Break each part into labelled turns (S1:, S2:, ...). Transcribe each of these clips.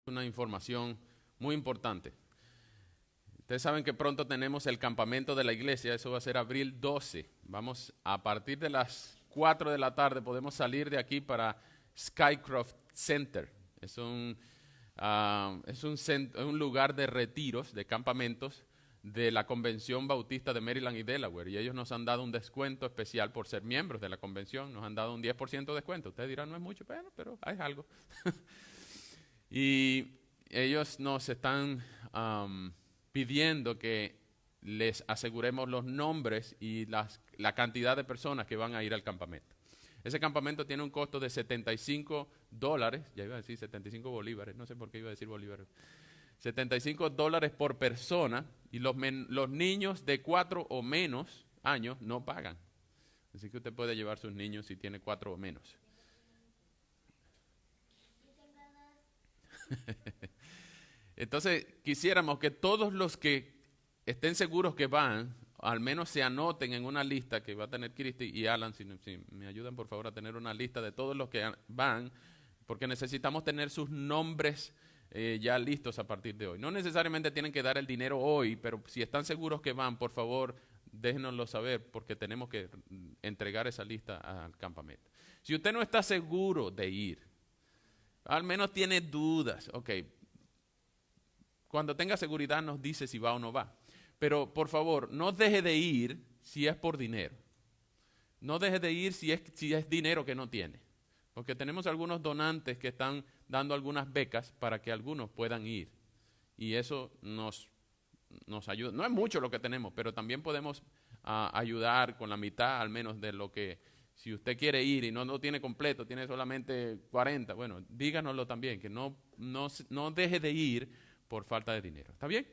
S1: Una información muy importante. Ustedes saben que pronto tenemos el campamento de la iglesia, eso va a ser abril 12. Vamos a partir de las 4 de la tarde, podemos salir de aquí para Skycroft Center. Es un lugar de retiros, de campamentos de la Convención Bautista de Maryland y Delaware. Y ellos nos han dado un descuento especial por ser miembros de la convención. Nos han dado un 10% de descuento. Ustedes dirán, no es mucho, pero es algo. Y ellos nos están pidiendo que les aseguremos los nombres y la cantidad de personas que van a ir al campamento. Ese campamento tiene un costo de $75, ya iba a decir 75 bolívares, no sé por qué iba a decir bolívares, $75 por persona, y los niños de 4 o menos años no pagan. Así que usted puede llevar sus niños si tiene 4 o menos. Entonces, quisiéramos que todos los que estén seguros que van, al menos se anoten en una lista que va a tener Cristi y Alan, si me ayudan por favor a tener una lista de todos los que van, porque necesitamos tener sus nombres ya listos a partir de hoy. No necesariamente tienen que dar el dinero hoy, pero si están seguros que van, por favor, déjenoslo saber, porque tenemos que entregar esa lista al campamento. Si usted no está seguro de ir, al menos tiene dudas, ok, cuando tenga seguridad nos dice si va o no va. Pero por favor, no deje de ir si es por dinero. No deje de ir si es dinero que no tiene. Porque tenemos algunos donantes que están dando algunas becas para que algunos puedan ir. Y eso nos ayuda. No es mucho lo que tenemos, pero también podemos ayudar con la mitad al menos de lo que, si usted quiere ir y no lo tiene completo, tiene solamente 40, bueno, díganoslo también, que no deje de ir por falta de dinero. ¿Está bien?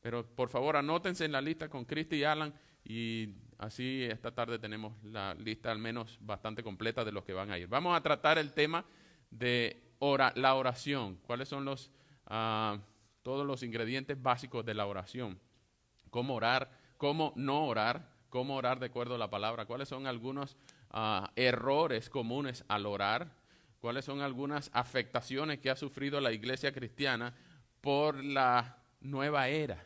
S1: Pero por favor anótense en la lista con Cristi y Alan, y así esta tarde tenemos la lista al menos bastante completa de los que van a ir. Vamos a tratar el tema de la oración. ¿Cuáles son todos los ingredientes básicos de la oración? ¿Cómo orar? ¿Cómo no orar? ¿Cómo orar de acuerdo a la palabra? ¿Cuáles son algunos errores comunes al orar? ¿Cuáles son algunas afectaciones que ha sufrido la iglesia cristiana por la nueva era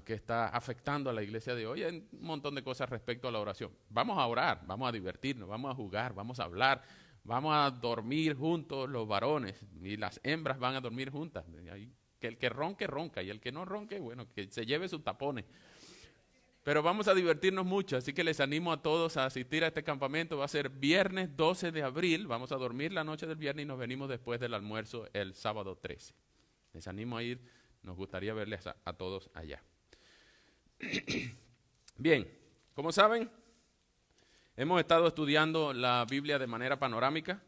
S1: que está afectando a la iglesia de hoy? Hay un montón de cosas respecto a la oración. Vamos a orar, vamos a divertirnos, vamos a jugar, vamos a hablar, vamos a dormir juntos los varones, y las hembras van a dormir juntas. Que el que ronque, ronca, y el que no ronque, bueno, que se lleve sus tapones. Pero vamos a divertirnos mucho, así que les animo a todos a asistir a este campamento. Va a ser viernes 12 de abril, vamos a dormir la noche del viernes y nos venimos después del almuerzo el sábado 13. Les animo a ir, nos gustaría verles a todos allá. Bien, como saben, hemos estado estudiando la Biblia de manera panorámica.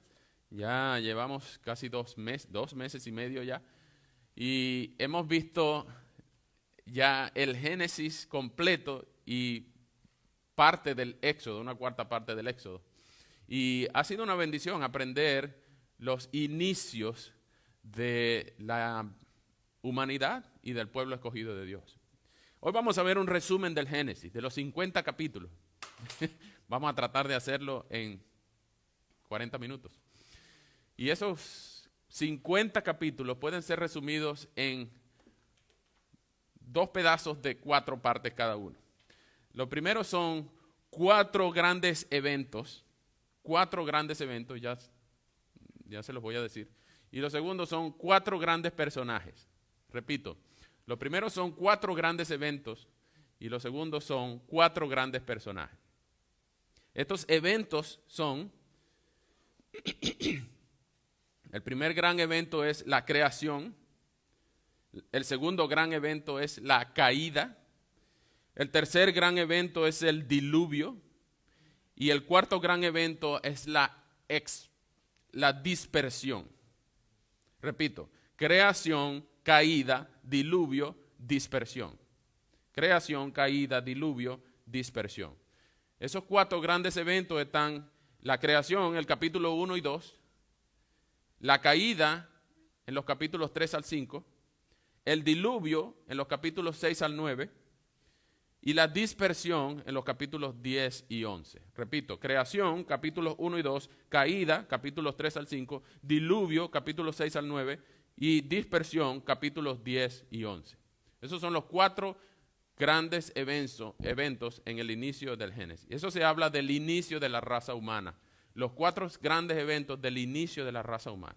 S1: Ya llevamos casi 2 meses y medio ya. Y hemos visto ya el Génesis completo y parte del Éxodo, una cuarta parte del Éxodo. Y ha sido una bendición aprender los inicios de la humanidad y del pueblo escogido de Dios. Hoy vamos a ver un resumen del Génesis, de los 50 capítulos. Vamos a tratar de hacerlo en 40 minutos. Y esos 50 capítulos pueden ser resumidos en 2 pedazos de 4 partes cada uno. Lo primero son 4 grandes eventos. 4 grandes eventos, ya se los voy a decir. Y lo segundo son 4 grandes personajes. Repito, lo primero son 4 grandes eventos y lo segundo son 4 grandes personajes. Estos eventos son, el primer gran evento es la creación, el segundo gran evento es la caída, el tercer gran evento es el diluvio y el cuarto gran evento es la dispersión. Repito, creación, caída, diluvio, dispersión. Creación, caída, diluvio, dispersión. Esos 4 grandes eventos están la creación, el capítulo 1 y 2, la caída en los capítulos 3 al 5, el diluvio en los capítulos 6 al 9 y la dispersión en los capítulos 10 y 11. Repito, creación, capítulos 1 y 2, caída, capítulos 3 al 5, diluvio, capítulos 6 al 9, y dispersión, capítulos 10 y 11. Esos son los 4 grandes eventos en el inicio del Génesis. Eso se habla del inicio de la raza humana. Los 4 grandes eventos del inicio de la raza humana.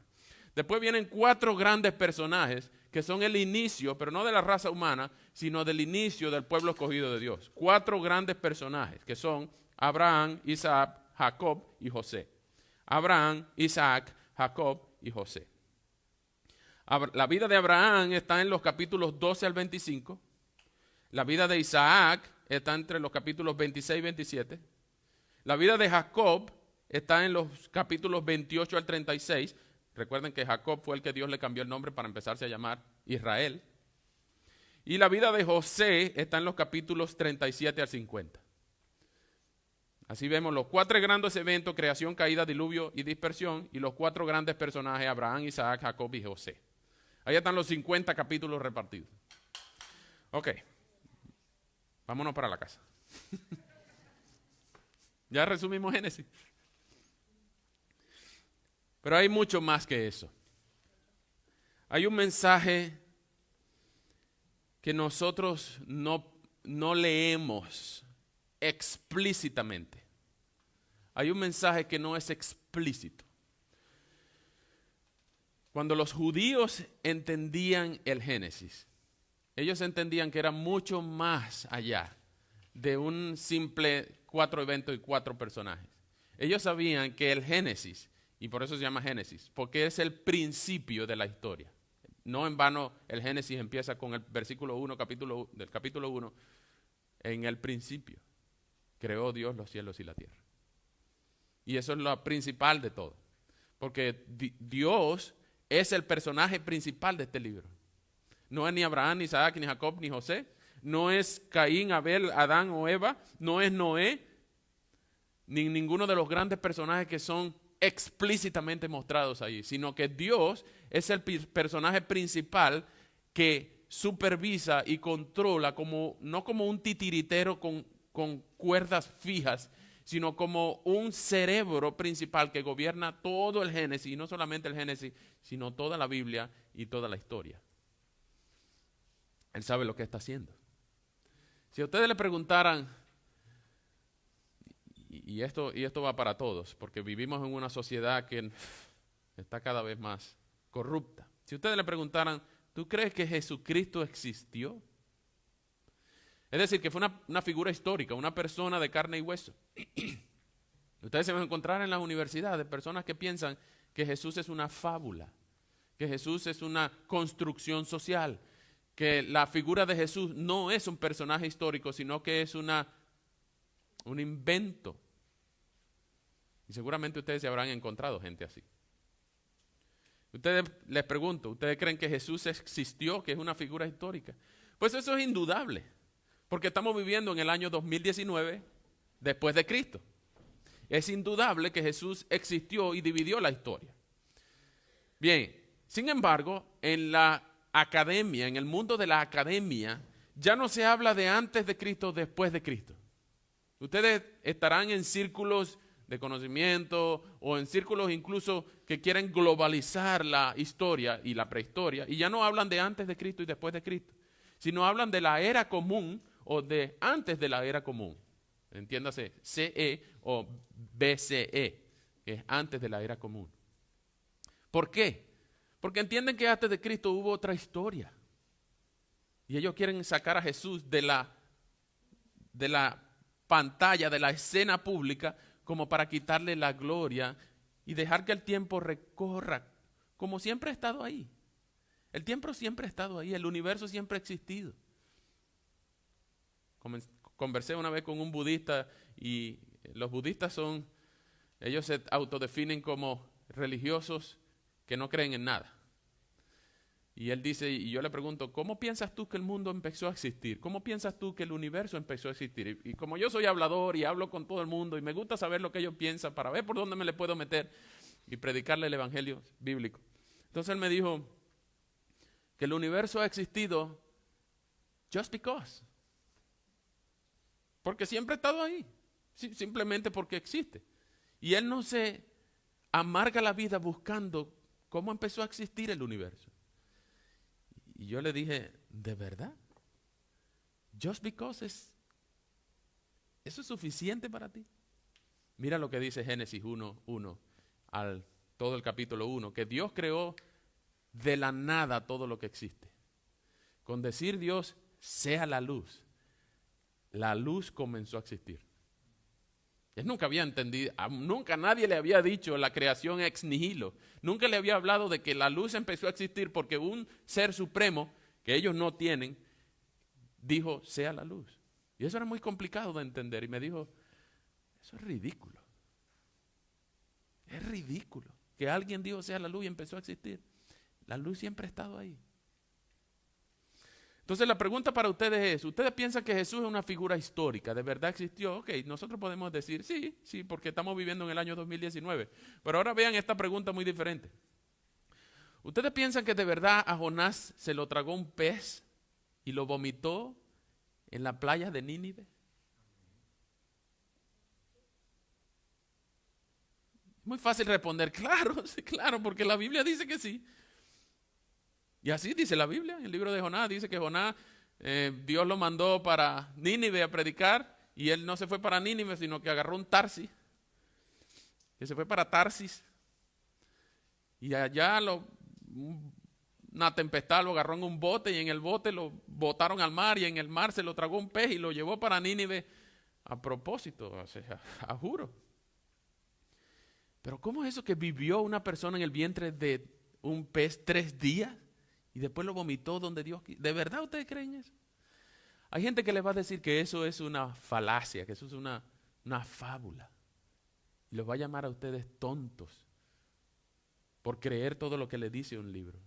S1: Después vienen 4 grandes personajes que son el inicio, pero no de la raza humana, sino del inicio del pueblo escogido de Dios. 4 grandes personajes que son Abraham, Isaac, Jacob y José. Abraham, Isaac, Jacob y José. La vida de Abraham está en los capítulos 12 al 25. La vida de Isaac está entre los capítulos 26 y 27. La vida de Jacob está en los capítulos 28 al 36. Recuerden que Jacob fue el que Dios le cambió el nombre para empezarse a llamar Israel. Y la vida de José está en los capítulos 37 al 50. Así vemos los 4 grandes eventos: creación, caída, diluvio y dispersión, y los 4 grandes personajes: Abraham, Isaac, Jacob y José. Ahí están los 50 capítulos repartidos. Ok, vámonos para la casa. Ya resumimos Génesis. Pero hay mucho más que eso. Hay un mensaje que nosotros no leemos explícitamente. Hay un mensaje que no es explícito. Cuando los judíos entendían el Génesis, ellos entendían que era mucho más allá de un simple 4 eventos y 4 personajes. Ellos sabían que el Génesis, y por eso se llama Génesis, porque es el principio de la historia. No en vano el Génesis empieza con el versículo 1, del capítulo 1, en el principio creó Dios los cielos y la tierra. Y eso es lo principal de todo, porque Dios es el personaje principal de este libro. No es ni Abraham, ni Isaac, ni Jacob, ni José. No es Caín, Abel, Adán o Eva. No es Noé, ni ninguno de los grandes personajes que son explícitamente mostrados allí, sino que Dios es el personaje principal que supervisa y controla, no como un titiritero con cuerdas fijas, sino como un cerebro principal que gobierna todo el Génesis, y no solamente el Génesis, sino toda la Biblia y toda la historia. Él sabe lo que está haciendo. Si a ustedes le preguntaran, y esto va para todos, porque vivimos en una sociedad que está cada vez más corrupta. Si ustedes le preguntaran, ¿tú crees que Jesucristo existió? Es decir, que fue una figura histórica, una persona de carne y hueso. Ustedes se van a encontrar en las universidades personas que piensan que Jesús es una fábula, que Jesús es una construcción social, que la figura de Jesús no es un personaje histórico, sino que es un invento. Y seguramente ustedes se habrán encontrado gente así. Ustedes, les pregunto, ¿ustedes creen que Jesús existió, que es una figura histórica? Pues eso es indudable, porque estamos viviendo en el año 2019 después de Cristo. Es indudable que Jesús existió y dividió la historia. Bien, sin embargo, en la academia, en el mundo de la academia, ya no se habla de antes de Cristo, después de Cristo. Ustedes estarán en círculos de conocimiento o en círculos incluso que quieren globalizar la historia y la prehistoria, y ya no hablan de antes de Cristo y después de Cristo, sino hablan de la era común o de antes de la era común. Entiéndase, CE o BCE, que es antes de la era común. ¿Por qué? Porque entienden que antes de Cristo hubo otra historia. Y ellos quieren sacar a Jesús de la pantalla, de la escena pública, como para quitarle la gloria y dejar que el tiempo recorra, como siempre ha estado ahí. El tiempo siempre ha estado ahí, el universo siempre ha existido. Conversé una vez con un budista, y los budistas ellos se autodefinen como religiosos que no creen en nada. Y él dice, y yo le pregunto, ¿cómo piensas tú que el mundo empezó a existir? ¿Cómo piensas tú que el universo empezó a existir? Y como yo soy hablador y hablo con todo el mundo y me gusta saber lo que ellos piensan para ver por dónde me le puedo meter y predicarle el evangelio bíblico. Entonces él me dijo que el universo ha existido just because. Porque siempre ha estado ahí, simplemente porque existe. Y él no se amarga la vida buscando cómo empezó a existir el universo. Y yo le dije, ¿de verdad? Just because ¿eso es suficiente para ti? Mira lo que dice Génesis 1:1 al todo el capítulo 1, que Dios creó de la nada todo lo que existe. Con decir Dios, sea la luz comenzó a existir. Él nunca había entendido, nunca nadie le había dicho la creación ex nihilo. Nunca le había hablado de que la luz empezó a existir porque un ser supremo, que ellos no tienen, dijo, sea la luz. Y eso era muy complicado de entender. Y me dijo, eso es ridículo. Es ridículo que alguien dijo, sea la luz y empezó a existir. La luz siempre ha estado ahí. Entonces la pregunta para ustedes es, ¿ustedes piensan que Jesús es una figura histórica? ¿De verdad existió? Ok, nosotros podemos decir sí, porque estamos viviendo en el año 2019. Pero ahora vean esta pregunta muy diferente. ¿Ustedes piensan que de verdad a Jonás se lo tragó un pez y lo vomitó en la playa de Nínive? Muy fácil responder, claro, sí, claro, porque la Biblia dice que sí. Y así dice la Biblia, el libro de Jonás dice que Jonás, Dios lo mandó para Nínive a predicar y él no se fue para Nínive, sino que agarró un Tarsis, que se fue para Tarsis y allá una tempestad lo agarró en un bote y en el bote lo botaron al mar y en el mar se lo tragó un pez y lo llevó para Nínive a propósito, o sea, a juro. Pero ¿cómo es eso que vivió una persona en el vientre de un pez 3 días? Y después lo vomitó donde Dios quiso. ¿De verdad ustedes creen eso? Hay gente que les va a decir que eso es una falacia, que eso es una fábula. Y los va a llamar a ustedes tontos por creer todo lo que le dice un libro.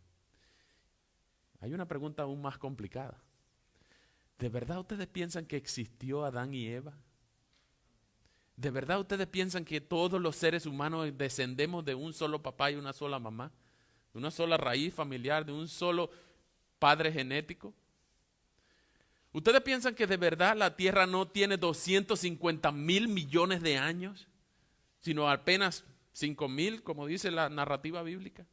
S1: Hay una pregunta aún más complicada. ¿De verdad ustedes piensan que existió Adán y Eva? ¿De verdad ustedes piensan que todos los seres humanos descendemos de un solo papá y una sola mamá? De una sola raíz familiar, de un solo padre genético. ¿Ustedes piensan que de verdad la Tierra no tiene 250,000 millones de años, sino apenas 5,000, como dice la narrativa bíblica?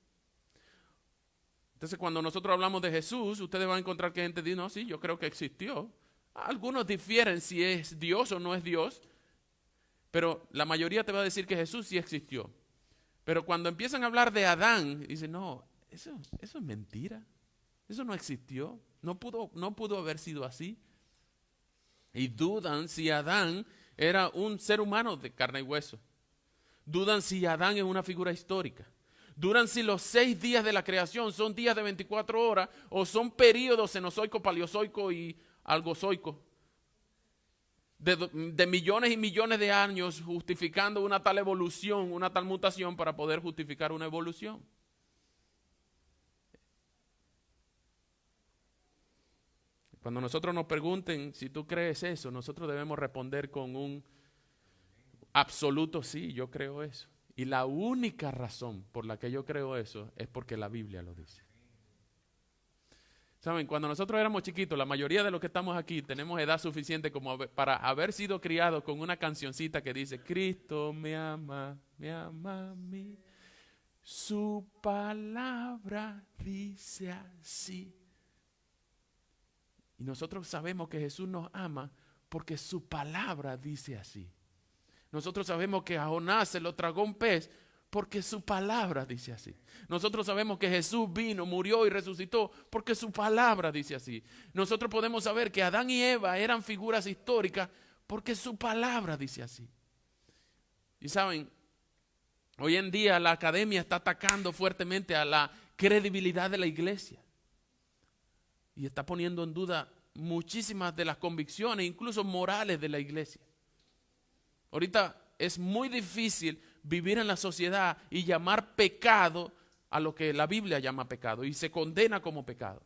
S1: Entonces, cuando nosotros hablamos de Jesús, ustedes van a encontrar que gente dice, no, sí, yo creo que existió. Algunos difieren si es Dios o no es Dios, pero la mayoría te va a decir que Jesús sí existió. Pero cuando empiezan a hablar de Adán, dicen, no, eso es mentira. Eso no existió. No pudo haber sido así. Y dudan si Adán era un ser humano de carne y hueso. Dudan si Adán es una figura histórica. Dudan si los 6 días de la creación son días de 24 horas o son periodos cenozoico, paleozoico y algozoico. De millones y millones de años justificando una tal evolución, una tal mutación para poder justificar una evolución. Cuando nosotros nos pregunten si tú crees eso, nosotros debemos responder con un absoluto sí, yo creo eso. Y la única razón por la que yo creo eso es porque la Biblia lo dice. Saben, cuando nosotros éramos chiquitos, la mayoría de los que estamos aquí tenemos edad suficiente como para haber sido criados con una cancioncita que dice, Cristo me ama a mí, su palabra dice así. Y nosotros sabemos que Jesús nos ama porque su palabra dice así. Nosotros sabemos que a Jonás se lo tragó un pez porque su palabra dice así. Nosotros sabemos que Jesús vino, murió y resucitó porque su palabra dice así. Nosotros podemos saber que Adán y Eva eran figuras históricas porque su palabra dice así. Y saben, hoy en día la academia está atacando fuertemente a la credibilidad de la iglesia. Y está poniendo en duda muchísimas de las convicciones, incluso morales de la iglesia. Ahorita es muy difícil vivir en la sociedad y llamar pecado a lo que la Biblia llama pecado y se condena como pecado.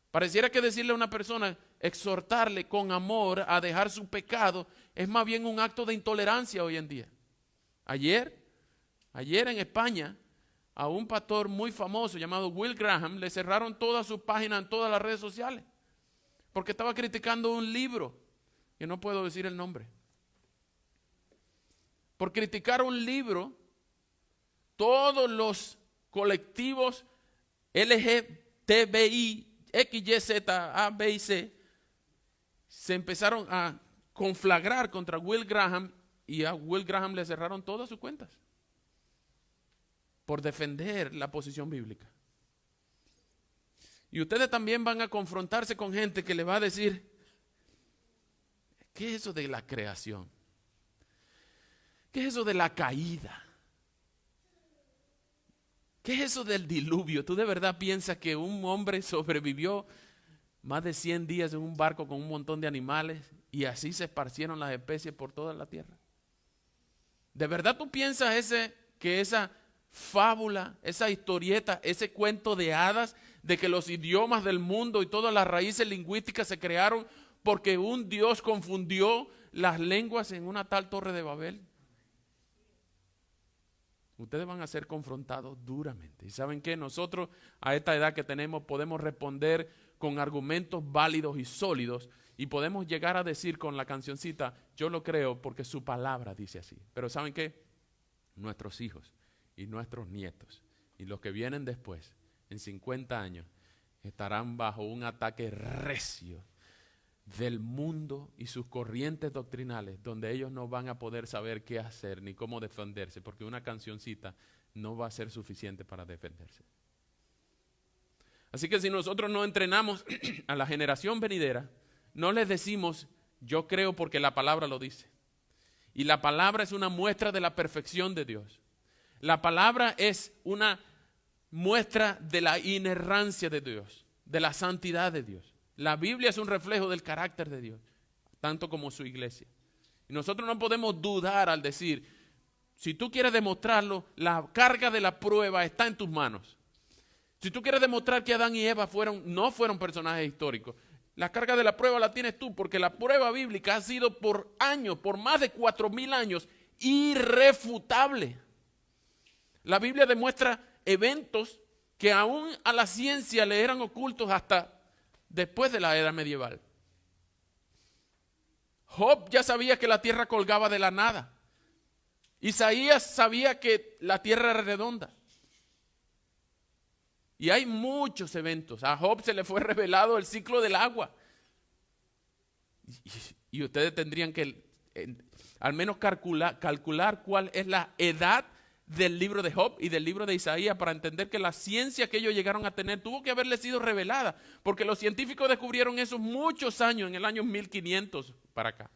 S1: Pareciera que decirle a una persona, exhortarle con amor a dejar su pecado, es más bien un acto de intolerancia hoy en día. Ayer en España, a un pastor muy famoso llamado Will Graham le cerraron todas sus páginas en todas las redes sociales porque estaba criticando un libro, que no puedo decir el nombre. Por criticar un libro, todos los colectivos TBI, X, Y, Z, A, B y C, se empezaron a conflagrar contra Will Graham y a Will Graham le cerraron todas sus cuentas por defender la posición bíblica. Y ustedes también van a confrontarse con gente que le va a decir, ¿qué es eso de la creación? ¿Qué es eso de la caída? ¿Qué es eso del diluvio? ¿Tú de verdad piensas que un hombre sobrevivió más de 100 días en un barco con un montón de animales y así se esparcieron las especies por toda la tierra? ¿De verdad tú piensas que esa fábula, esa historieta, ese cuento de hadas de que los idiomas del mundo y todas las raíces lingüísticas se crearon porque un Dios confundió las lenguas en una tal torre de Babel? Ustedes van a ser confrontados duramente. ¿Y saben qué? Nosotros a esta edad que tenemos podemos responder con argumentos válidos y sólidos y podemos llegar a decir con la cancioncita, yo lo creo porque su palabra dice así. Pero ¿saben qué? Nuestros hijos y nuestros nietos y los que vienen después, en 50 años, estarán bajo un ataque recio del mundo y sus corrientes doctrinales, donde ellos no van a poder saber qué hacer ni cómo defenderse, porque una cancioncita no va a ser suficiente para defenderse. Así que si nosotros no entrenamos a la generación venidera, no les decimos, yo creo porque la palabra lo dice. Y la palabra es una muestra de la perfección de Dios. La palabra es una muestra de la inerrancia de Dios, de la santidad de Dios. La Biblia es un reflejo del carácter de Dios, tanto como su iglesia. Y nosotros no podemos dudar al decir, si tú quieres demostrarlo, la carga de la prueba está en tus manos. Si tú quieres demostrar que Adán y Eva no fueron personajes históricos, la carga de la prueba la tienes tú, porque la prueba bíblica ha sido por años, por más de 4,000 años, irrefutable. La Biblia demuestra eventos que aún a la ciencia le eran ocultos hasta después de la era medieval. Job ya sabía que la tierra colgaba de la nada. Isaías sabía que la tierra era redonda. Y hay muchos eventos. A Job se le fue revelado el ciclo del agua. Y ustedes tendrían que al menos calcular cuál es la edad del libro de Job y del libro de Isaías para entender que la ciencia que ellos llegaron a tener tuvo que haberle sido revelada, porque los científicos descubrieron eso muchos años, en el año 1500 para acá.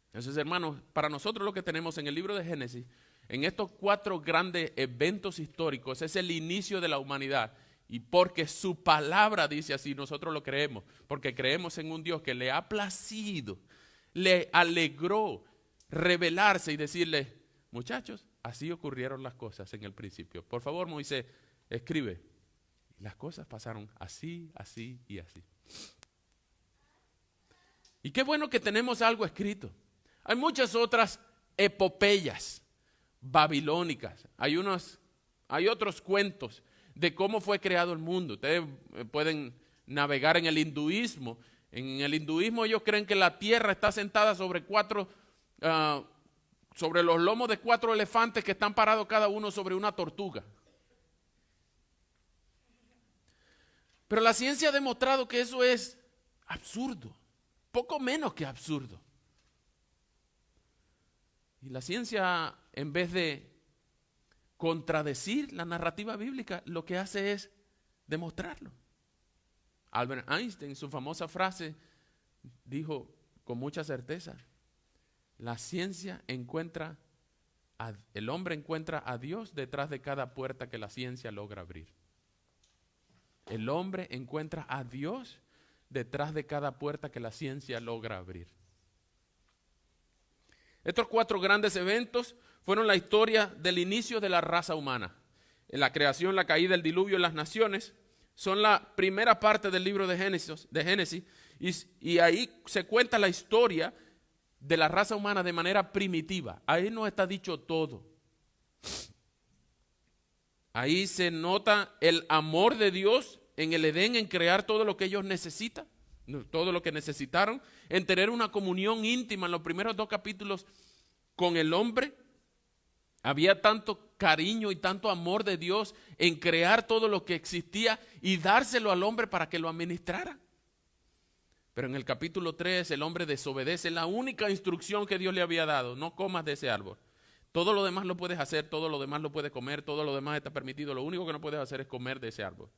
S1: Entonces, hermanos, para nosotros lo que tenemos en el libro de Génesis, en estos 4 grandes eventos históricos, es el inicio de la humanidad. Y porque su palabra dice así, nosotros lo creemos, porque creemos en un Dios que le ha placido, le alegró revelarse y decirle, muchachos, así ocurrieron las cosas en el principio. Por favor, Moisés, escribe. Las cosas pasaron así, así y así. Y qué bueno que tenemos algo escrito. Hay muchas otras epopeyas babilónicas. Hay otros cuentos de cómo fue creado el mundo. Ustedes pueden navegar en el hinduismo. En el hinduismo ellos creen que la tierra está sentada sobre sobre los lomos de 4 elefantes que están parados cada uno sobre una tortuga. Pero la ciencia ha demostrado que eso es absurdo, poco menos que absurdo. Y la ciencia, en vez de contradecir la narrativa bíblica, lo que hace es demostrarlo. Albert Einstein, en su famosa frase, dijo con mucha certeza, la ciencia el hombre encuentra a Dios detrás de cada puerta que la ciencia logra abrir. El hombre encuentra a Dios detrás de cada puerta que la ciencia logra abrir. Estos 4 grandes eventos fueron la historia del inicio de la raza humana. En la creación, la caída, el diluvio y las naciones son la primera parte del libro de Génesis y ahí se cuenta la historia de la raza humana de manera primitiva. Ahí no está dicho todo. Ahí se nota el amor de Dios en el Edén en crear todo lo que ellos necesitan, todo lo que necesitaron, en tener una comunión íntima en los primeros 2 capítulos con el hombre. Había tanto cariño y tanto amor de Dios en crear todo lo que existía y dárselo al hombre para que lo administrara. Pero en el capítulo 3 el hombre desobedece la única instrucción que Dios le había dado: no comas de ese árbol. Todo lo demás lo puedes hacer, todo lo demás lo puedes comer, todo lo demás está permitido. Lo único que no puedes hacer es comer de ese árbol.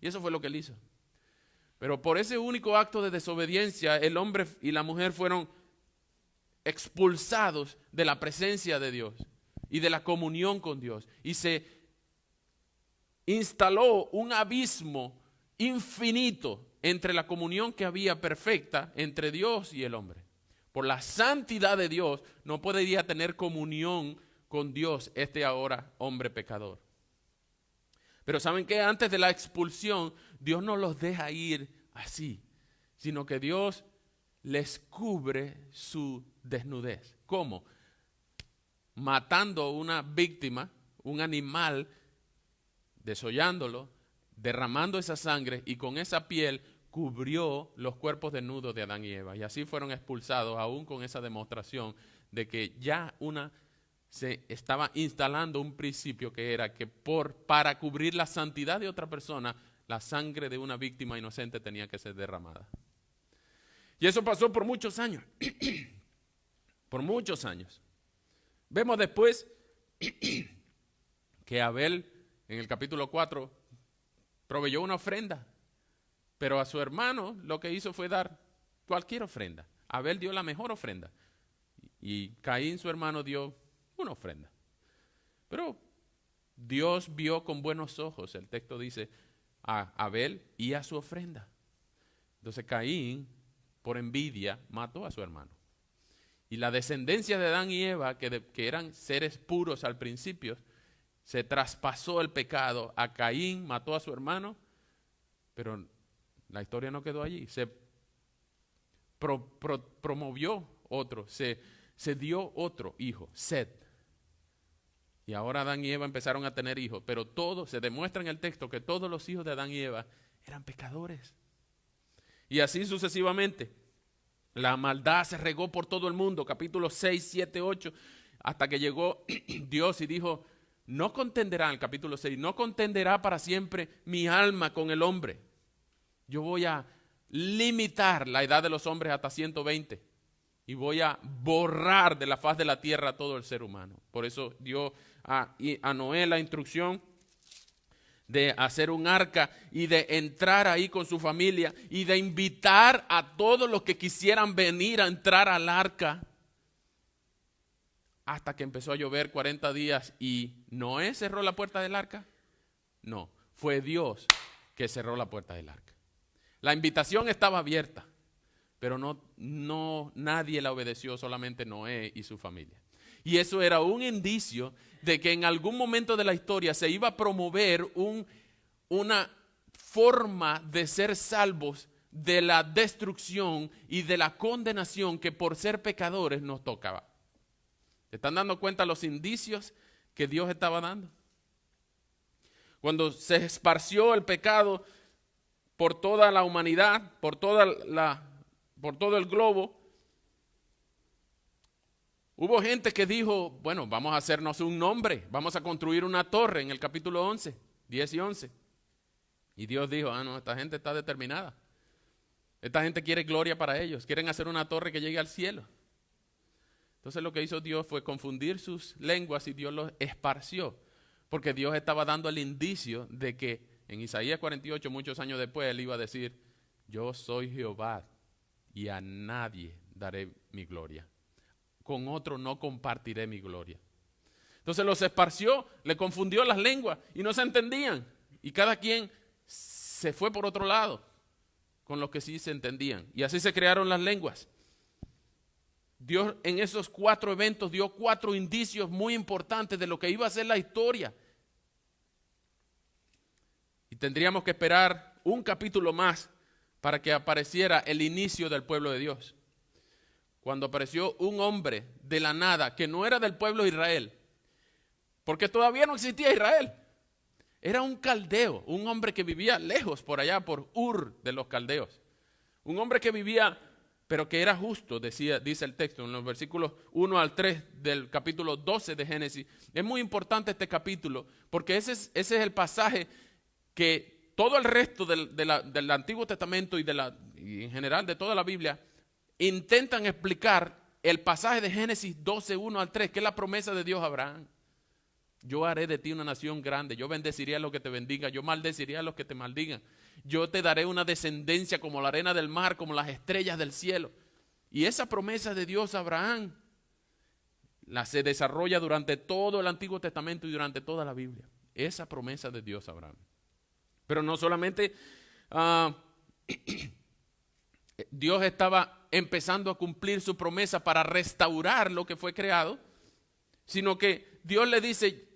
S1: Y eso fue lo que él hizo. Pero por ese único acto de desobediencia, el hombre y la mujer fueron expulsados de la presencia de Dios y de la comunión con Dios. Y se instaló un abismo infinito entre la comunión que había perfecta entre Dios y el hombre. Por la santidad de Dios no podría tener comunión con Dios este ahora hombre pecador. Pero ¿saben qué? Antes de la expulsión, Dios no los deja ir así, sino que Dios les cubre su desnudez. ¿Cómo? Matando una víctima, un animal, desollándolo, derramando esa sangre, y con esa piel cubrió los cuerpos desnudos de Adán y Eva. Y así fueron expulsados, aún con esa demostración de que ya se estaba instalando un principio que era que para cubrir la santidad de otra persona, la sangre de una víctima inocente tenía que ser derramada. Y eso pasó por muchos años. Por muchos años. Vemos después que Abel, en el capítulo 4, proveyó una ofrenda. Pero a su hermano lo que hizo fue dar cualquier ofrenda. Abel dio la mejor ofrenda. Y Caín, su hermano, dio una ofrenda. Pero Dios vio con buenos ojos, el texto dice, a Abel y a su ofrenda. Entonces Caín, por envidia, mató a su hermano. Y la descendencia de Adán y Eva, que eran seres puros al principio, se traspasó el pecado. A Caín mató a su hermano, pero la historia no quedó allí. Se promovió otro, se dio otro hijo, Set. Y ahora Adán y Eva empezaron a tener hijos, pero se demuestra en el texto que todos los hijos de Adán y Eva eran pecadores. Y así sucesivamente. La maldad se regó por todo el mundo, capítulos 6, 7, 8, hasta que llegó Dios y dijo, no contenderá, en el capítulo 6, no contenderá para siempre mi alma con el hombre. Yo voy a limitar la edad de los hombres hasta 120 y voy a borrar de la faz de la tierra a todo el ser humano. Por eso dio a Noé la instrucción de hacer un arca y de entrar ahí con su familia y de invitar a todos los que quisieran venir a entrar al arca, hasta que empezó a llover 40 días y Noé cerró la puerta del arca. No, fue Dios que cerró la puerta del arca. La invitación estaba abierta, pero nadie la obedeció, solamente Noé y su familia. Y eso era un indicio de que en algún momento de la historia se iba a promover una forma de ser salvos de la destrucción y de la condenación que por ser pecadores nos tocaba. ¿Se están dando cuenta los indicios que Dios estaba dando? Cuando se esparció el pecado por toda la humanidad, por todo el globo, hubo gente que dijo, bueno, vamos a hacernos un nombre, vamos a construir una torre en el capítulo 11, 10 y 11. Y Dios dijo, no, esta gente está determinada. Esta gente quiere gloria para ellos, quieren hacer una torre que llegue al cielo. Entonces lo que hizo Dios fue confundir sus lenguas y Dios los esparció, porque Dios estaba dando el indicio de que en Isaías 48, muchos años después, él iba a decir, yo soy Jehová y a nadie daré mi gloria. Con otro no compartiré mi gloria. Entonces los esparció, le confundió las lenguas y no se entendían. Y cada quien se fue por otro lado con los que sí se entendían. Y así se crearon las lenguas. Dios en esos 4 eventos dio 4 indicios muy importantes de lo que iba a ser la historia. Y tendríamos que esperar un capítulo más para que apareciera el inicio del pueblo de Dios. Cuando apareció un hombre de la nada que no era del pueblo de Israel, porque todavía no existía Israel. Era un caldeo, un hombre que vivía lejos por allá, por Ur de los caldeos. Un hombre que vivía pero que era justo, dice el texto en los versículos 1 al 3 del capítulo 12 de Génesis. Es muy importante este capítulo, porque ese es el pasaje que todo el resto del Antiguo Testamento y en general de toda la Biblia intentan explicar el pasaje de Génesis 12, 1 al 3, que es la promesa de Dios a Abraham. Yo haré de ti una nación grande, yo bendeciré a los que te bendigan, yo maldeciré a los que te maldigan. Yo te daré una descendencia como la arena del mar, como las estrellas del cielo. Y esa promesa de Dios a Abraham se desarrolla durante todo el Antiguo Testamento y durante toda la Biblia. Esa promesa de Dios a Abraham. Pero no solamente Dios estaba empezando a cumplir su promesa para restaurar lo que fue creado, sino que Dios le dice,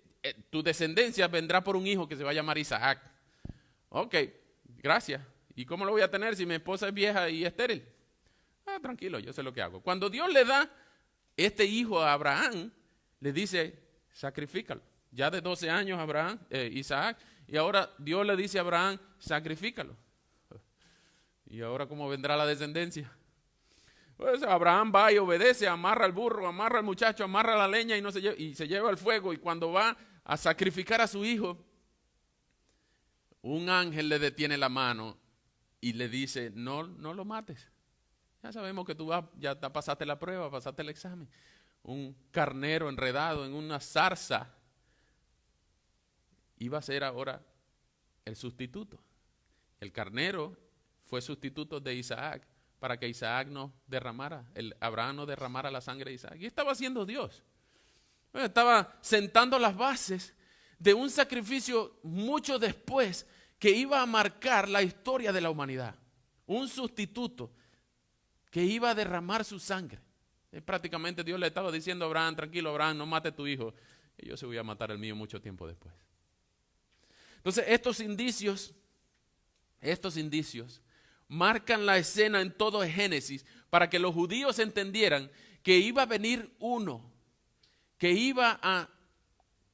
S1: tu descendencia vendrá por un hijo que se va a llamar Isaac. Ok, gracias. ¿Y cómo lo voy a tener si mi esposa es vieja y estéril? Tranquilo, yo sé lo que hago. Cuando Dios le da este hijo a Abraham, le dice, sacrifícalo. Ya de 12 años Isaac, y ahora Dios le dice a Abraham, sacrifícalo. ¿Y ahora cómo vendrá la descendencia? Pues Abraham va y obedece, amarra al burro, amarra al muchacho, amarra la leña y se lleva al fuego. Y cuando va a sacrificar a su hijo, un ángel le detiene la mano y le dice, no lo mates. Ya sabemos que ya pasaste la prueba, pasaste el examen. Un carnero enredado en una zarza iba a ser ahora el sustituto. El carnero fue sustituto de Isaac para que Isaac Abraham no derramara la sangre de Isaac. Y estaba haciendo Dios. Estaba sentando las bases de un sacrificio mucho después que iba a marcar la historia de la humanidad. Un sustituto que iba a derramar su sangre. Prácticamente Dios le estaba diciendo a Abraham, tranquilo Abraham, no mate a tu hijo, y yo se voy a matar el mío mucho tiempo después. Entonces estos indicios marcan la escena en todo Génesis para que los judíos entendieran que iba a venir uno, que iba a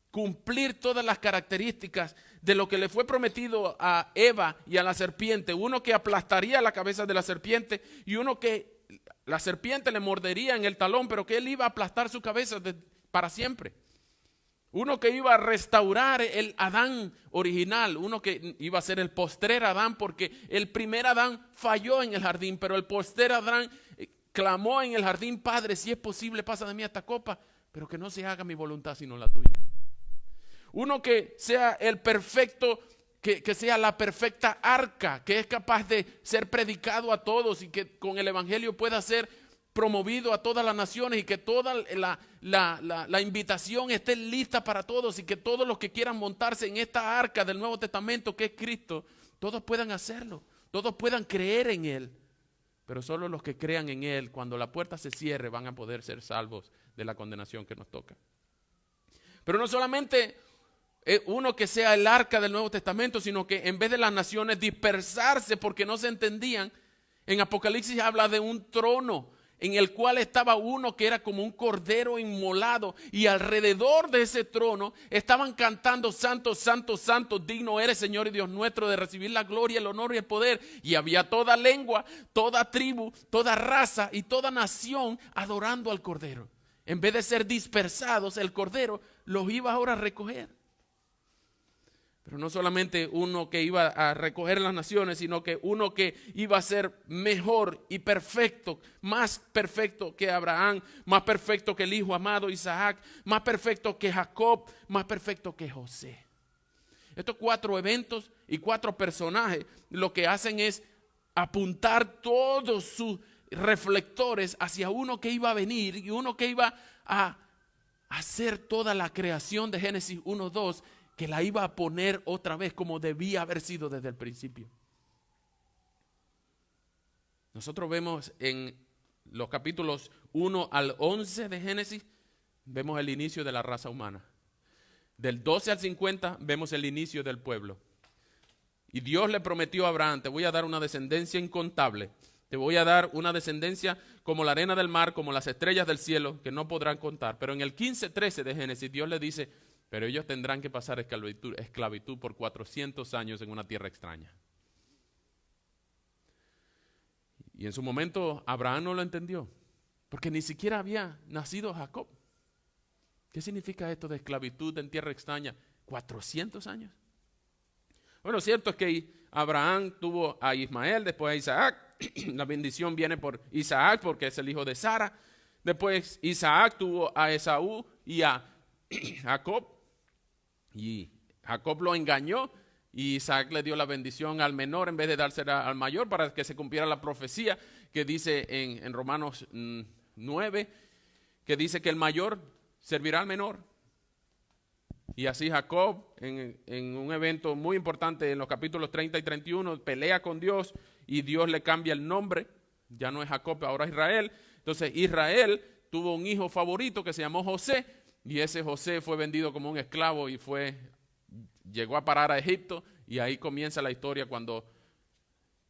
S1: cumplir todas las características de lo que le fue prometido a Eva y a la serpiente, uno que aplastaría la cabeza de la serpiente y uno que la serpiente le mordería en el talón, pero que él iba a aplastar su cabeza para siempre. Uno que iba a restaurar el Adán original, uno que iba a ser el postrer Adán, porque el primer Adán falló en el jardín, pero el postrer Adán clamó en el jardín, Padre, si es posible, pasa de mí esta copa, pero que no se haga mi voluntad sino la tuya. Uno que sea el perfecto, que sea la perfecta arca, que es capaz de ser predicado a todos y que con el evangelio pueda ser promovido a todas las naciones y que toda la invitación esté lista para todos y que todos los que quieran montarse en esta arca del Nuevo Testamento que es Cristo, todos puedan hacerlo, todos puedan creer en Él. Pero solo los que crean en Él, cuando la puerta se cierre, van a poder ser salvos de la condenación que nos toca. Pero no solamente uno que sea el arca del Nuevo Testamento, sino que en vez de las naciones dispersarse porque no se entendían, en Apocalipsis habla de un trono en el cual estaba uno que era como un cordero inmolado y alrededor de ese trono estaban cantando santo, santo, santo, digno eres Señor y Dios nuestro de recibir la gloria, el honor y el poder. Y había toda lengua, toda tribu, toda raza y toda nación adorando al cordero. En vez de ser dispersados, el cordero los iba ahora a recoger. Pero no solamente uno que iba a recoger las naciones, sino que uno que iba a ser mejor y perfecto, más perfecto que Abraham, más perfecto que el hijo amado Isaac, más perfecto que Jacob, más perfecto que José. Estos 4 eventos y 4 personajes lo que hacen es apuntar todos sus reflectores hacia uno que iba a venir y uno que iba a hacer toda la creación de Génesis 1:2, que la iba a poner otra vez como debía haber sido desde el principio. Nosotros vemos en los capítulos 1 al 11 de Génesis, vemos el inicio de la raza humana. Del 12 al 50 vemos el inicio del pueblo. Y Dios le prometió a Abraham, te voy a dar una descendencia incontable. Te voy a dar una descendencia como la arena del mar, como las estrellas del cielo, que no podrán contar. Pero en el 15:13 de Génesis, Dios le dice, pero ellos tendrán que pasar esclavitud por 400 años en una tierra extraña. Y en su momento Abraham no lo entendió, porque ni siquiera había nacido Jacob. ¿Qué significa esto de esclavitud en tierra extraña? 400 años. Bueno, cierto es que Abraham tuvo a Ismael, después a Isaac. La bendición viene por Isaac porque es el hijo de Sara. Después Isaac tuvo a Esaú y a Jacob. Y Jacob lo engañó y Isaac le dio la bendición al menor en vez de dársela al mayor para que se cumpliera la profecía que dice en Romanos 9, que dice que el mayor servirá al menor. Y así Jacob, en un evento muy importante en los capítulos 30 y 31, pelea con Dios y Dios le cambia el nombre. Ya no es Jacob, ahora es Israel. Entonces Israel tuvo un hijo favorito que se llamó José, y ese José fue vendido como un esclavo y llegó a parar a Egipto, y ahí comienza la historia cuando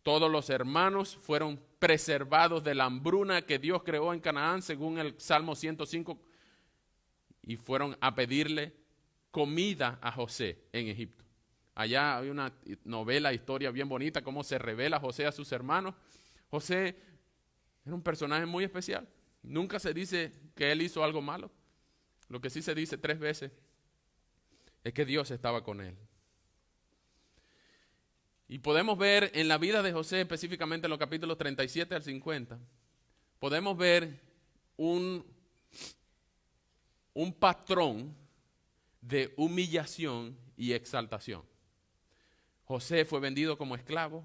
S1: todos los hermanos fueron preservados de la hambruna que Dios creó en Canaán, según el Salmo 105, y fueron a pedirle comida a José en Egipto. Allá hay una novela, historia bien bonita, cómo se revela José a sus hermanos. José era un personaje muy especial. Nunca se dice que él hizo algo malo. Lo que sí se dice 3 veces es que Dios estaba con él. Y podemos ver en la vida de José, específicamente en los capítulos 37 al 50, podemos ver un patrón de humillación y exaltación. José fue vendido como esclavo,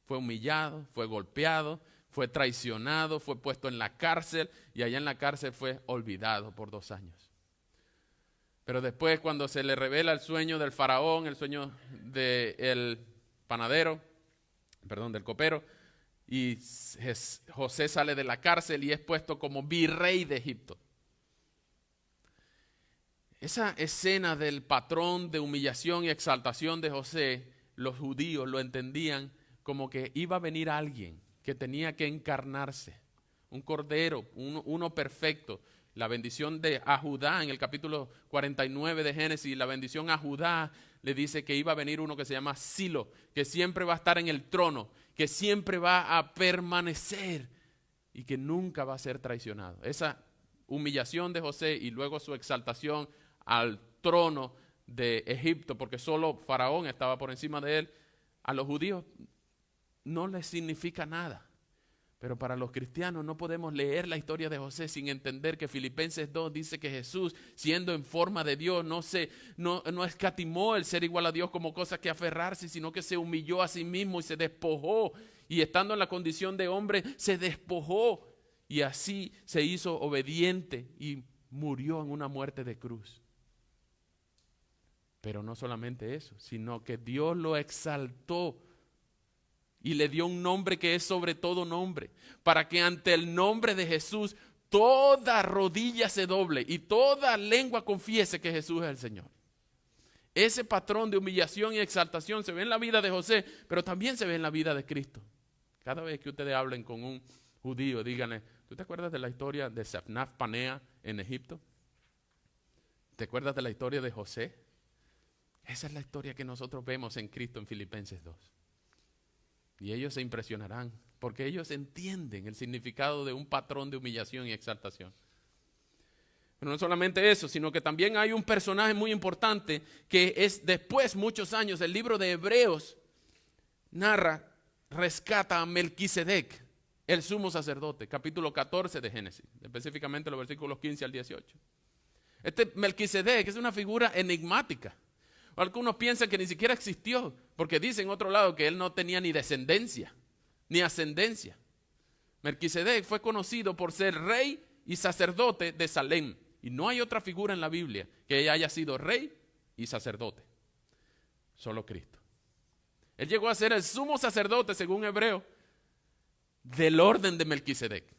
S1: fue humillado, fue golpeado, fue traicionado, fue puesto en la cárcel y allá en la cárcel fue olvidado por 2 años. Pero después, cuando se le revela el sueño del faraón, el sueño del del copero, y José sale de la cárcel y es puesto como virrey de Egipto. Esa escena del patrón de humillación y exaltación de José, los judíos lo entendían como que iba a venir alguien que tenía que encarnarse, un cordero, uno perfecto. La bendición a Judá en el capítulo 49 de Génesis, la bendición a Judá le dice que iba a venir uno que se llama Silo, que siempre va a estar en el trono, que siempre va a permanecer y que nunca va a ser traicionado. Esa humillación de José y luego su exaltación al trono de Egipto, porque solo Faraón estaba por encima de él, a los judíos no les significa nada. Pero para los cristianos no podemos leer la historia de José sin entender que Filipenses 2 dice que Jesús, siendo en forma de Dios, no escatimó el ser igual a Dios como cosa que aferrarse, sino que se humilló a sí mismo y se despojó. Y estando en la condición de hombre, se despojó y así se hizo obediente y murió en una muerte de cruz. Pero no solamente eso, sino que Dios lo exaltó y le dio un nombre que es sobre todo nombre, para que ante el nombre de Jesús toda rodilla se doble y toda lengua confiese que Jesús es el Señor. Ese patrón de humillación y exaltación se ve en la vida de José, pero también se ve en la vida de Cristo. Cada vez que ustedes hablen con un judío, díganle, ¿tú te acuerdas de la historia de Safnaf Panea en Egipto? ¿Te acuerdas de la historia de José? Esa es la historia que nosotros vemos en Cristo en Filipenses 2. Y ellos se impresionarán, porque ellos entienden el significado de un patrón de humillación y exaltación. Pero no solamente eso, sino que también hay un personaje muy importante que es después, muchos años, el libro de Hebreos rescata a Melquisedec, el sumo sacerdote, capítulo 14 de Génesis, específicamente los versículos 15 al 18. Este Melquisedec es una figura enigmática. Algunos piensan que ni siquiera existió, porque dicen en otro lado que él no tenía ni descendencia, ni ascendencia. Melquisedec fue conocido por ser rey y sacerdote de Salem, y no hay otra figura en la Biblia que haya sido rey y sacerdote, solo Cristo. Él llegó a ser el sumo sacerdote, según Hebreo, del orden de Melquisedec.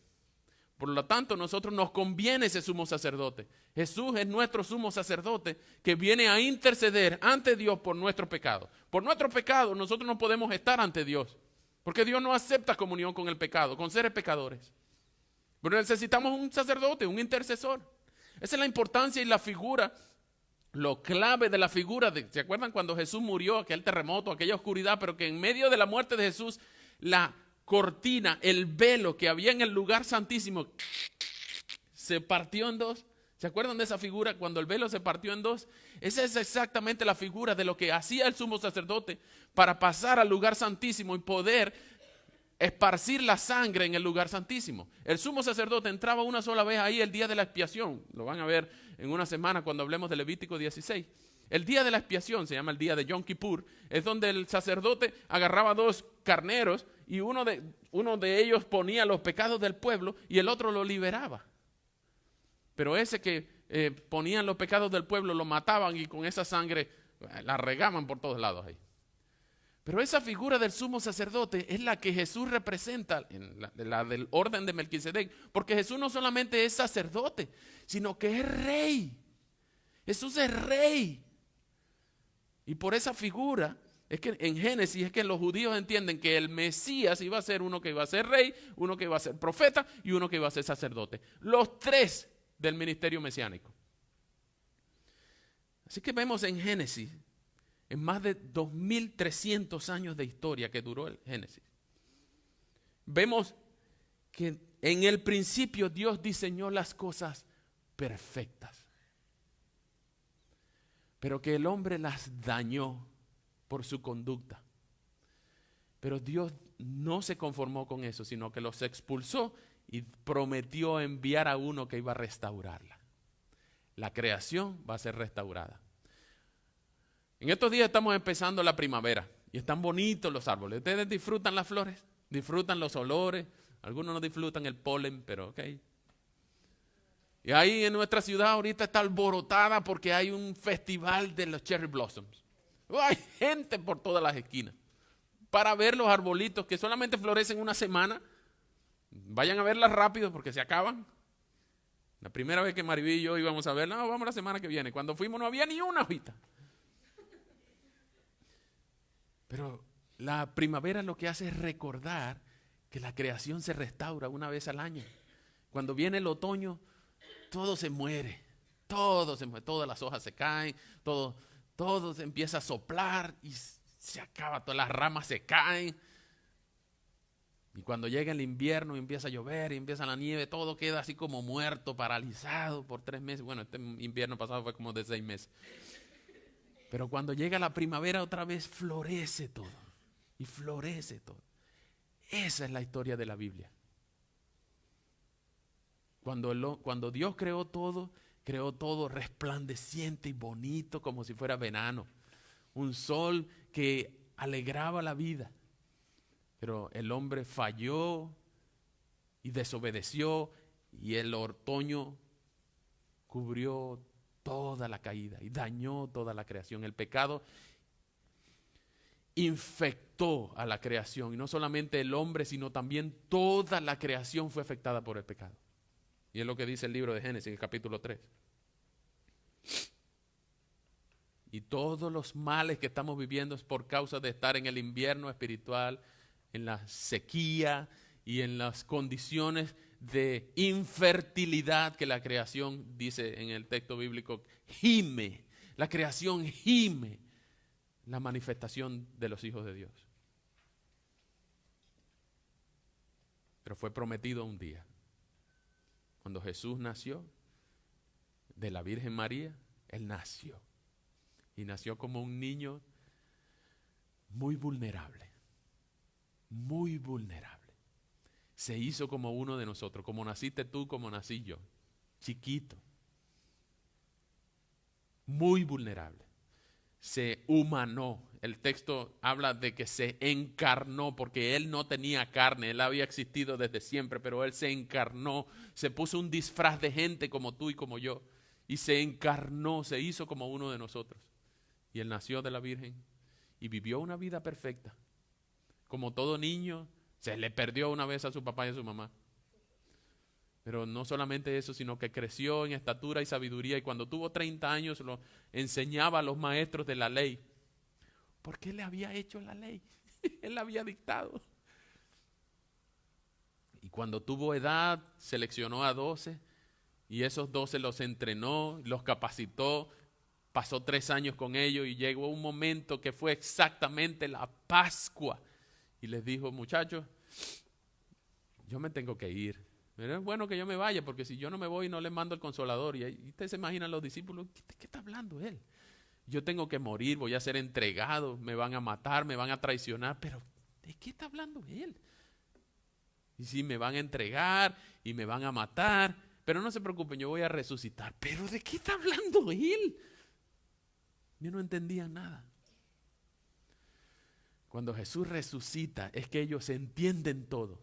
S1: Por lo tanto, a nosotros nos conviene ese sumo sacerdote. Jesús es nuestro sumo sacerdote que viene a interceder ante Dios por nuestro pecado. Por nuestro pecado nosotros no podemos estar ante Dios, porque Dios no acepta comunión con el pecado, con seres pecadores. Pero necesitamos un sacerdote, un intercesor. Esa es la importancia y la figura, lo clave de la figura. ¿Se acuerdan cuando Jesús murió, aquel terremoto, aquella oscuridad? Pero que en medio de la muerte de Jesús, la cortina, el velo que había en el lugar santísimo, se partió en dos. ¿Se acuerdan de esa figura cuando el velo se partió en dos? Esa es exactamente la figura de lo que hacía el sumo sacerdote para pasar al lugar santísimo y poder esparcir la sangre en el lugar santísimo. El sumo sacerdote entraba una sola vez ahí el día de la expiación. Lo van a ver en una semana cuando hablemos de Levítico 16. El día de la expiación, se llama el día de Yom Kippur, es donde el sacerdote agarraba 2 carneros y uno de ellos ponía los pecados del pueblo y el otro lo liberaba. Pero ese que ponían los pecados del pueblo lo mataban y con esa sangre la regaban por todos lados ahí. Pero esa figura del sumo sacerdote es la que Jesús representa, la del orden de Melquisedec, porque Jesús no solamente es sacerdote, sino que es rey. Jesús es rey. Y por esa figura, es que en Génesis es que los judíos entienden que el Mesías iba a ser uno que iba a ser rey, uno que iba a ser profeta y uno que iba a ser sacerdote. Los 3 del ministerio mesiánico. Así que vemos en Génesis, en más de 2300 años de historia que duró el Génesis, vemos que en el principio Dios diseñó las cosas perfectas, pero que el hombre las dañó por su conducta. Pero Dios no se conformó con eso, sino que los expulsó y prometió enviar a uno que iba a restaurarla. La creación va a ser restaurada. En estos días estamos empezando la primavera y están bonitos los árboles. ¿Ustedes disfrutan las flores? ¿Disfrutan los olores? Algunos no disfrutan el polen, pero ok. Y ahí en nuestra ciudad ahorita está alborotada porque hay un festival de los cherry blossoms. Hay gente por todas las esquinas para ver los arbolitos que solamente florecen una semana. Vayan a verlas rápido porque se acaban. La primera vez que Maribí y yo íbamos a verla, no, vamos la semana que viene. Cuando fuimos no había ni una hojita. Pero la primavera lo que hace es recordar que la creación se restaura una vez al año. Cuando viene el otoño, todo se muere, todas las hojas se caen, todo se empieza a soplar y se acaba, todas las ramas se caen. Y cuando llega el invierno y empieza a llover y empieza la nieve, todo queda así como muerto, paralizado por 3 meses. Bueno, este invierno pasado fue como de 6 meses. Pero cuando llega la primavera otra vez florece todo. Y florece todo. Esa es la historia de la Biblia. Cuando Dios creó todo resplandeciente y bonito como si fuera verano. Un sol que alegraba la vida. Pero el hombre falló y desobedeció y el otoño cubrió toda la caída y dañó toda la creación. El pecado infectó a la creación y no solamente el hombre, sino también toda la creación fue afectada por el pecado. Y es lo que dice el libro de Génesis, el capítulo 3. Y todos los males que estamos viviendo es por causa de estar en el invierno espiritual, en la sequía y en las condiciones de infertilidad que la creación, dice en el texto bíblico, gime. La creación gime la manifestación de los hijos de Dios. Pero fue prometido un día. Cuando Jesús nació de la Virgen María, Él nació. Y nació como un niño muy vulnerable. Muy vulnerable. Se hizo como uno de nosotros, como naciste tú, como nací yo, chiquito, muy vulnerable. Se humanó. El texto habla de que se encarnó porque Él no tenía carne, Él había existido desde siempre, pero Él se encarnó, se puso un disfraz de gente como tú y como yo, y se encarnó, se hizo como uno de nosotros. Y Él nació de la Virgen y vivió una vida perfecta. Como todo niño, se le perdió una vez a su papá y a su mamá. Pero no solamente eso, sino que creció en estatura y sabiduría. Y cuando tuvo 30 años, lo enseñaba a los maestros de la ley. Porque Él le había hecho la ley. Él la había dictado. Y cuando tuvo edad, seleccionó a 12. Y esos 12 los entrenó, los capacitó. Pasó 3 años con ellos y llegó un momento que fue exactamente la Pascua. Y les dijo, muchachos, yo me tengo que ir. Pero es bueno que yo me vaya, porque si yo no me voy, no le mando el consolador. Y ustedes se imaginan los discípulos, ¿qué está hablando él? Yo tengo que morir, voy a ser entregado, me van a matar, me van a traicionar. Pero, ¿de qué está hablando él? Y si me van a entregar y me van a matar, pero no se preocupen, yo voy a resucitar. ¿Pero de qué está hablando él? Yo no entendía nada. Cuando Jesús resucita, es que ellos entienden todo.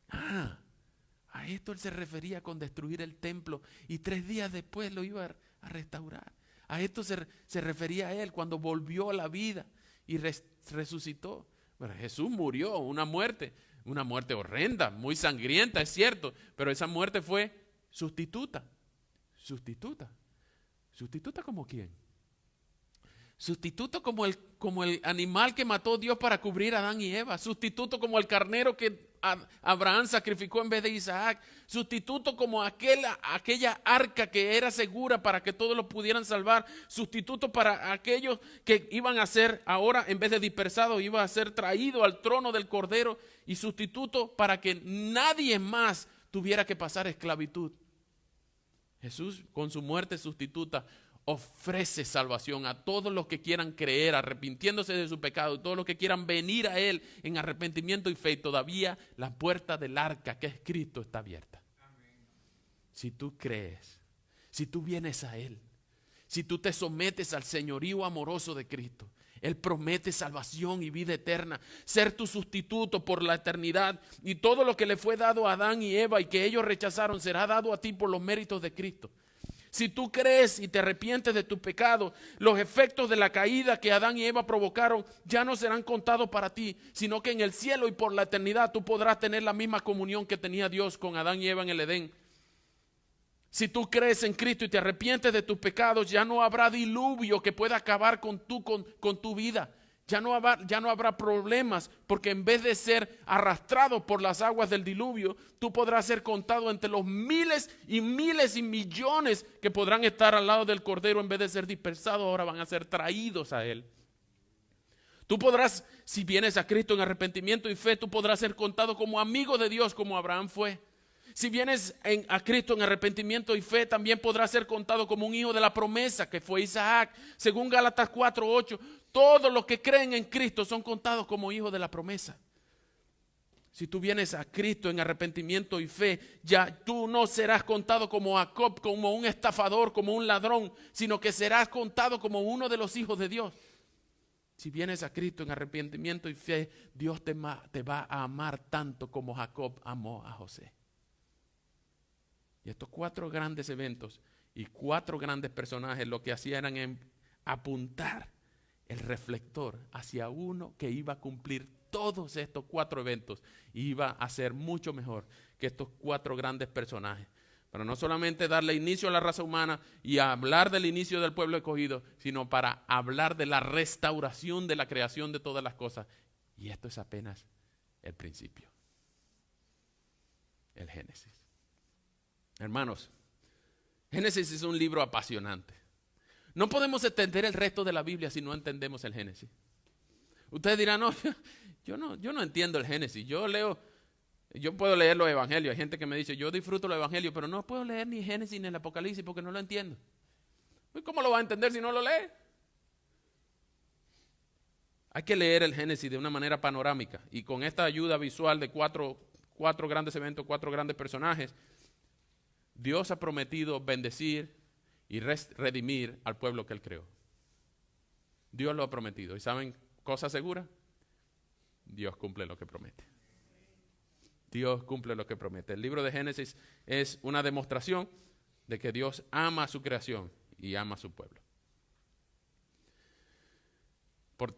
S1: A esto él se refería con destruir el templo y 3 días después lo iba a restaurar. A esto se refería a él cuando volvió a la vida y resucitó. Bueno, Jesús murió una muerte horrenda, muy sangrienta, es cierto, pero esa muerte fue sustituta. ¿Sustituta como quién? Sustituto como el animal que mató Dios para cubrir a Adán y Eva. Sustituto como el carnero que Abraham sacrificó en vez de Isaac. Sustituto como aquella arca que era segura para que todos lo pudieran salvar. Sustituto para aquellos que iban a ser ahora, en vez de dispersados, iban a ser traídos al trono del Cordero. Y sustituto para que nadie más tuviera que pasar esclavitud. Jesús, con su muerte sustituta, ofrece salvación a todos los que quieran creer, arrepintiéndose de su pecado, y todos los que quieran venir a Él en arrepentimiento y fe. Y todavía la puerta del arca, que es Cristo, está abierta. Amén. Si tú crees, si tú vienes a Él, si tú te sometes al señorío amoroso de Cristo, Él promete salvación y vida eterna, ser tu sustituto por la eternidad. Y todo lo que le fue dado a Adán y Eva y que ellos rechazaron será dado a ti por los méritos de Cristo. Si tú crees y te arrepientes de tu pecado, los efectos de la caída que Adán y Eva provocaron ya no serán contados para ti, sino que en el cielo y por la eternidad tú podrás tener la misma comunión que tenía Dios con Adán y Eva en el Edén. Si tú crees en Cristo y te arrepientes de tus pecados, ya no habrá diluvio que pueda acabar con tu vida. Ya no habrá problemas, porque en vez de ser arrastrado por las aguas del diluvio, tú podrás ser contado entre los miles y millones que podrán estar al lado del Cordero. En vez de ser dispersados, ahora van a ser traídos a Él. Tú podrás, si vienes a Cristo en arrepentimiento y fe, tú podrás ser contado como amigo de Dios, como Abraham fue. Si vienes a Cristo en arrepentimiento y fe, también podrás ser contado como un hijo de la promesa, que fue Isaac. Según Gálatas 4:8, todos los que creen en Cristo son contados como hijos de la promesa. Si tú vienes a Cristo en arrepentimiento y fe, ya tú no serás contado como Jacob, como un estafador, como un ladrón, sino que serás contado como uno de los hijos de Dios. Si vienes a Cristo en arrepentimiento y fe, Dios te va a amar tanto como Jacob amó a José. Y estos 4 grandes eventos y 4 grandes personajes lo que hacían era apuntar el reflector hacia uno que iba a cumplir todos estos 4 eventos y iba a ser mucho mejor que estos 4 grandes personajes. Para no solamente darle inicio a la raza humana y hablar del inicio del pueblo escogido, sino para hablar de la restauración de la creación de todas las cosas. Y esto es apenas el principio. El Génesis. Hermanos, Génesis es un libro apasionante. No podemos entender el resto de la Biblia si no entendemos el Génesis. Ustedes dirán, no, yo no entiendo el Génesis. Yo puedo leer los evangelios. Hay gente que me dice, yo disfruto los evangelios, pero no puedo leer ni Génesis ni el Apocalipsis porque no lo entiendo. ¿Cómo lo va a entender si no lo lee? Hay que leer el Génesis de una manera panorámica y con esta ayuda visual de cuatro grandes eventos, 4 grandes personajes, Dios ha prometido bendecir y redimir al pueblo que Él creó. Dios lo ha prometido. ¿Y saben cosa segura? Dios cumple lo que promete. Dios cumple lo que promete. El libro de Génesis es una demostración de que Dios ama a su creación y ama a su pueblo.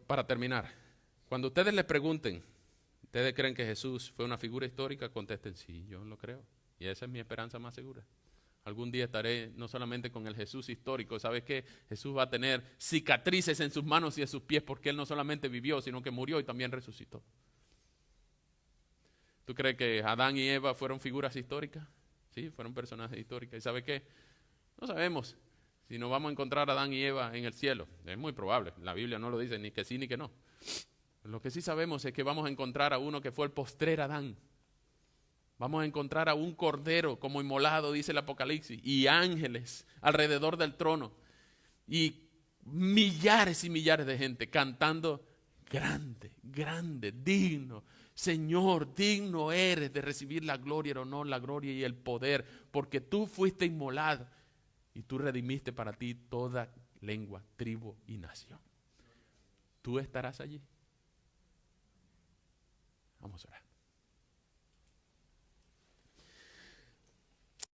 S1: Para terminar, cuando ustedes les pregunten, ¿ustedes creen que Jesús fue una figura histórica? Contesten, sí, yo lo creo. Y esa es mi esperanza más segura. Algún día estaré no solamente con el Jesús histórico. ¿Sabes qué? Jesús va a tener cicatrices en sus manos y en sus pies porque Él no solamente vivió, sino que murió y también resucitó. ¿Tú crees que Adán y Eva fueron figuras históricas? Sí, fueron personajes históricos. ¿Y sabes qué? No sabemos si nos vamos a encontrar a Adán y Eva en el cielo. Es muy probable. La Biblia no lo dice ni que sí ni que no. Lo que sí sabemos es que vamos a encontrar a uno que fue el postrer Adán. Vamos a encontrar a un cordero como inmolado, dice el Apocalipsis, y ángeles alrededor del trono. Y millares y millares de gente cantando: grande, grande, digno. Señor, digno eres de recibir la gloria, el honor, la gloria y el poder, porque tú fuiste inmolado y tú redimiste para ti toda lengua, tribu y nación. ¿Tú estarás allí? Vamos a orar.